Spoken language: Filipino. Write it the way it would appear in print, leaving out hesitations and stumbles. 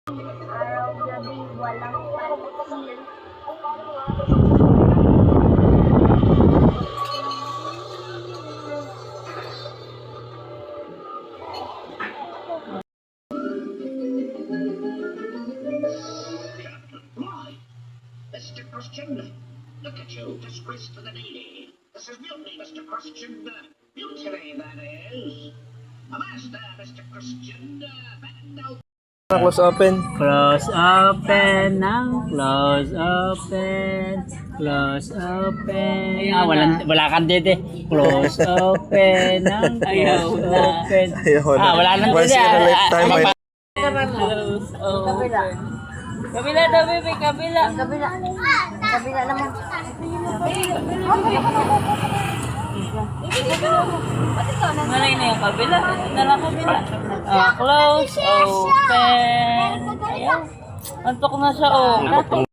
Araw-gabi, walang pansin. Why, Mr. Christian, look at you, disgrace to the needy. This is mutiny, Mr. Christian. Mutiny, that is. Avast there, Mr. Christian. Bend down. Close open. Close open ng close open. Close open. Wala kang dede. Close open ng close open. Ayaw na. Wala nang Once dede. in a lifetime. Close Kabila. open. Kabila daw, baby. Kabila. Kabila. Kabila naman. Malay na yung kabila. Ito na lang kabila. Close open. Ayaw. Antok na siya, oh.